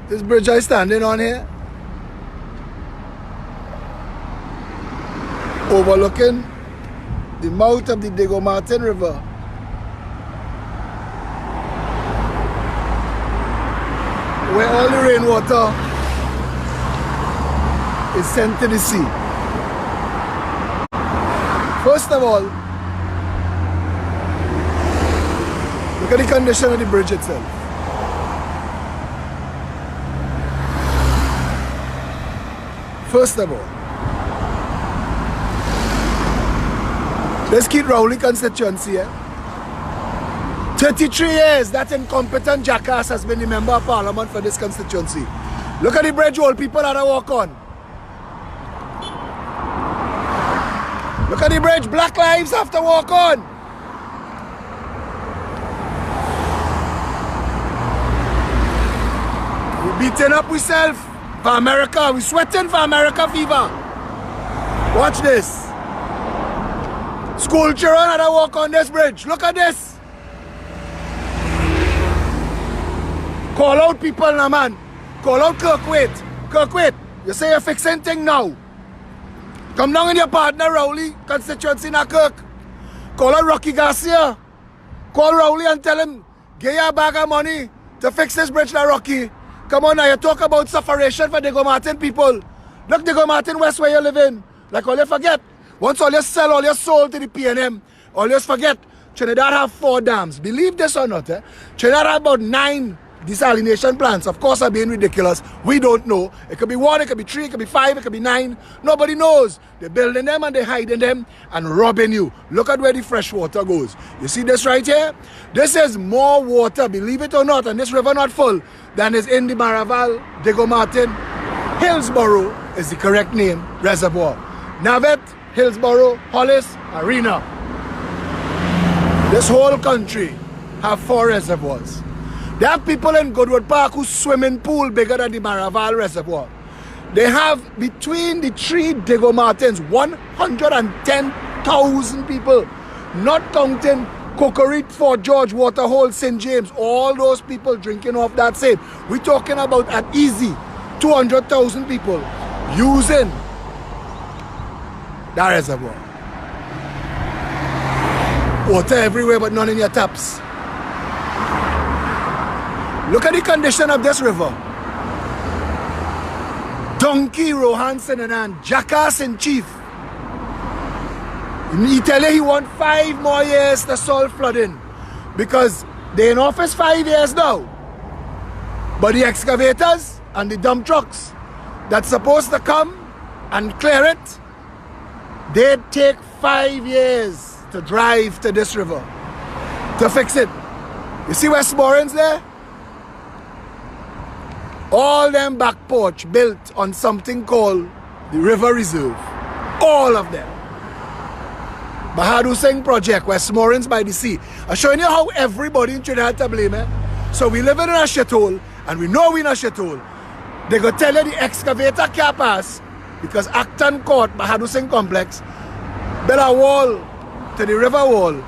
This bridge I standing on here, overlooking the mouth of the Diego Martin River. Where all the rainwater is sent to the sea. First of all, look at the condition of the bridge itself. First of all, let's keep Rowley constituency. 33 years that incompetent jackass has been the member of parliament for this constituency. Look at the bridge old people that I walk on. Look at the bridge, black lives have to walk on. We beating up ourselves for America. We sweating for America fever. Watch this. School children that walk on this bridge. Look at this. Call out people now, man. Call out Kirkwaite. Kirkwaite, you say you're fixing thing now. Come down in your partner Rowley constituency na Kirk. Call out Rocky Garcia. Call Rowley and tell him, get your bag of money to fix this bridge na Rocky. Come on now, you talk about sufferation for Diego Martin people. Look, Diego Martin West where you living. Like all you forget. Once all you sell all your soul to the PNM, all you forget, Trinidad have 4 dams. Believe this or not, Trinidad have about 9 desalination plants. Of course, are being ridiculous. We don't know. It could be 1, it could be 3, it could be 5, it could be 9. Nobody knows. They're building them and they're hiding them and robbing you. Look at where the fresh water goes. You see this right here? This is more water, believe it or not, and this river not full, than is in the Maraval, Diego Martin. Hillsborough is the correct name, reservoir. Navet, Hillsborough, Hollis, Arena. This whole country have 4 reservoirs. There are people in Goodwood Park whose swimming pool bigger than the Maraval Reservoir. They have between the 3 Diego Martins 110,000 people, not counting Cocorite, Fort George, Waterhole, St. James, all those people drinking off that same. We're talking about at easy 200,000 people using that reservoir. Water everywhere but none in your taps. Look at the condition of this river. Donkey Rohanson and jackass in chief. He tell you he want 5 more years to solve flooding because they're in office 5 years now. But the excavators and the dump trucks that's supposed to come and clear it, they take 5 years to drive to this river to fix it. You see Westmoreland's there? All them back porch built on something called the River Reserve. All of them. Bahadur Singh project, Westmoreland's by the sea. I'm showing you how everybody in Trinidad to blame. So we live in a shithole and we know we're in a shithole. They go tell you the excavator can't pass because Acton Court, Bahadur Singh complex, build a wall to the river wall.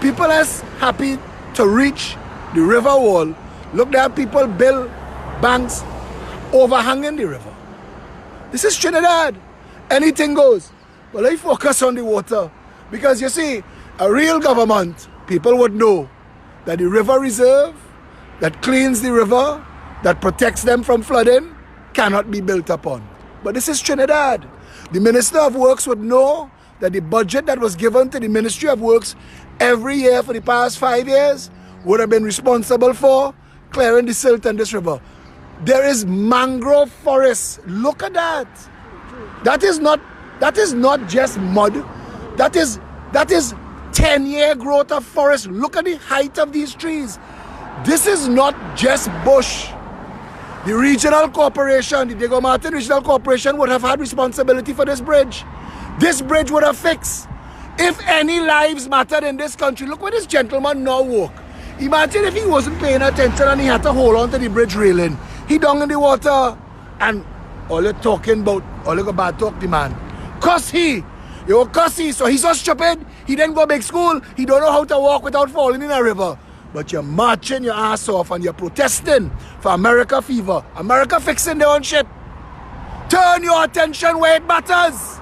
People is happy to reach the river wall. Look there, people build banks overhanging the river. This is Trinidad. Anything goes. But I focus on the water because you see, a real government, people would know that the river reserve that cleans the river, that protects them from flooding, cannot be built upon. But this is Trinidad. The Minister of Works would know that the budget that was given to the Ministry of Works every year for the past 5 years would have been responsible for clearing the silt in this river. There is mangrove forest. Look at that. That is not just mud. That is 10-year growth of forest. Look at the height of these trees. This is not just bush. The regional corporation, the Diego Martin Regional Corporation would have had responsibility for this bridge. This bridge would have fixed. If any lives mattered in this country, look where this gentleman now walk. Imagine if he wasn't paying attention and he had to hold on to the bridge railing. He down in the water and all you're talking about, all you got bad talk the man. Cuss he. You're cussy, so he's so stupid. He didn't go big school. He don't know how to walk without falling in a river. but you're marching your ass off and you're protesting for America fever. America fixing their own shit. Turn your attention where it matters.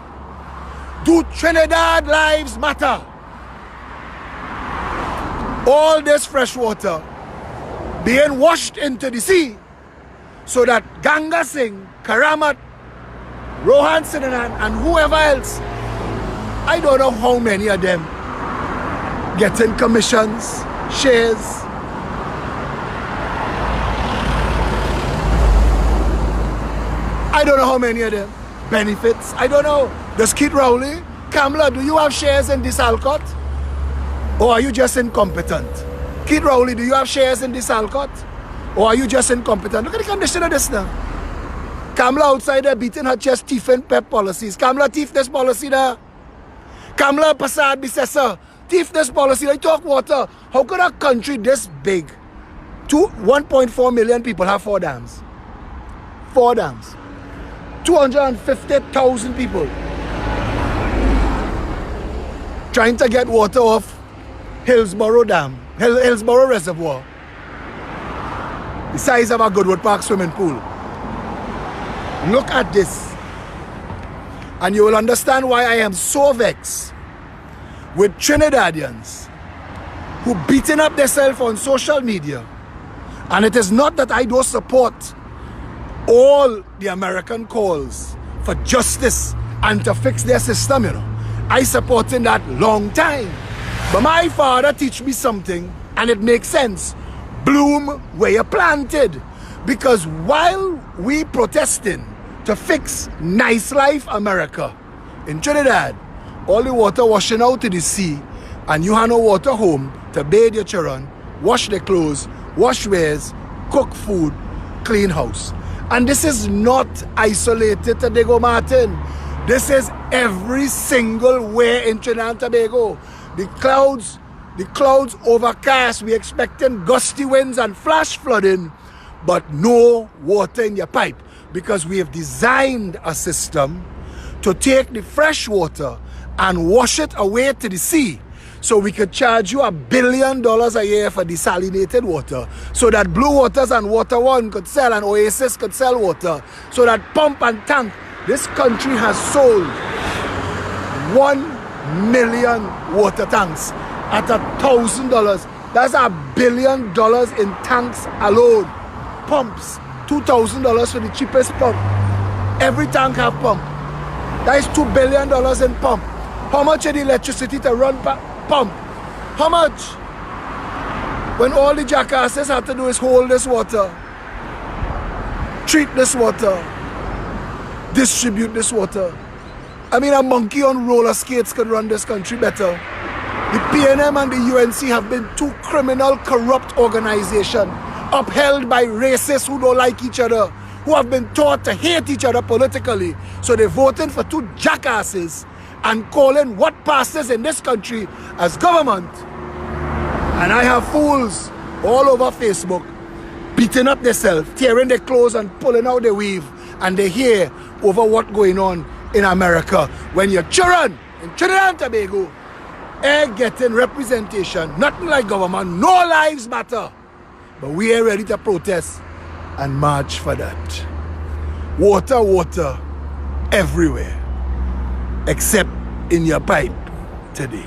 Do Trinidad lives matter? All this fresh water being washed into the sea so that Ganga Singh, Karamat, Rohan Sinanan and whoever else, I don't know how many of them getting commissions, shares. I don't know how many of them benefits. I don't know. Does Kid Rowley, Kamla, do you have shares in this Alcott? Or are you just incompetent? Kid Rowley, do you have shares in this Alcott? Or are you just incompetent? Look at the condition of this now. Kamla outside there beating her chest, thiefing PEP policies. Kamla thief this policy there. Kamla Passad Bissessa, thief this policy. They talk water. How could a country this big, 1.4 million people have 4 dams? 4 dams. 250,000 people trying to get water off Hillsborough Dam, Hillsborough Reservoir, the size of a Goodwood Park swimming pool. Look at this, and you will understand why I am so vexed with Trinidadians who beating up themselves on social media. And it is not that I don't support all the American calls for justice and to fix their system, you know. I supported that long time. But my father teach me something, and it makes sense. Bloom where you planted. Because while we protesting to fix nice life America, in Trinidad, all the water washing out to the sea, and you have no water home to bathe your children, wash their clothes, wash wares, cook food, clean house. And this is not isolated to Diego Martin. This is every single way in Trinidad and Tobago. The clouds overcast. We're expecting gusty winds and flash flooding, but no water in your pipe, because we have designed a system to take the fresh water and wash it away to the sea. So we could charge you $1 billion a year for desalinated water, so that Blue Waters and Water One could sell and Oasis could sell water, so that Pump and Tank, this country has sold 1 million water tanks at $1,000. That's $1 billion in tanks alone. Pumps, $2,000 for the cheapest pump. Every tank have pump. That is $2 billion in pump. How much is the electricity to run pump? How much? When all the jackasses have to do is hold this water, treat this water, distribute this water. I mean, a monkey on roller skates could run this country better. The PNM and the UNC have been 2 criminal, corrupt organizations upheld by racists who don't like each other, who have been taught to hate each other politically. So they're voting for 2 jackasses and calling what passes in this country as government. And I have fools all over Facebook beating up themselves, tearing their clothes and pulling out their weave, and they hear over what's going on in America, when your children in Trinidad and Tobago are getting representation, nothing like government, no lives matter. But we are ready to protest and march for that. Water, water, everywhere, except in your pipe today.